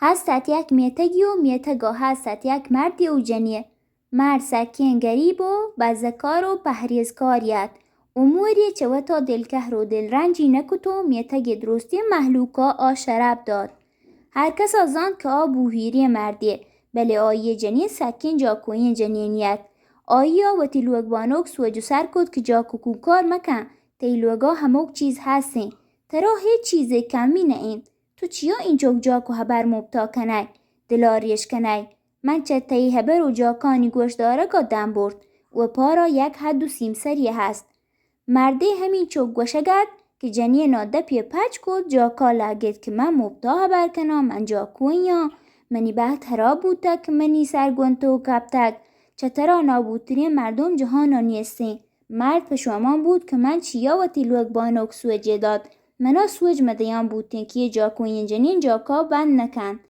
هستت یک میتگی و میتگا هستت یک مردی و جنیه. مرد سکین گریب و بزکار و پهریزکاریت. اموری چه و تا دلکهر و دل رنجی نکتو میتگ درستی محلوکا آشرب داد. هر کس از آن که بوهیری مردیه بله آیه جنی سکین جا کوین جنینیت. آیا و تیلوگ بانوک سوجو سر کد که جا کوکار مکن. تیلوگا هموک چیز هستین. ترا هیچ چیز کمی نه این. تو چیا این چوک جاکو هبر مبتا کنی؟ دلاریش کنی؟ من چه تایی هبر و جاکانی گوش داره که دم برد و پارا یک حد و سیمسریه هست. مرده همین چوک گوشگد که جنی ناده پی پچ کد جاکا لگید که من مبتا هبر کنم من جاکوین یا منی به ترا بودتا که منی سرگونتو کبتک چطرا نابودترین مردم جهانا نیستین. مرد پشوامان بود که من چیا و تیلوک بانوک سوجه داد. منا سوج مدیان بودتین که جاکوین جنین جاکا بند نکن.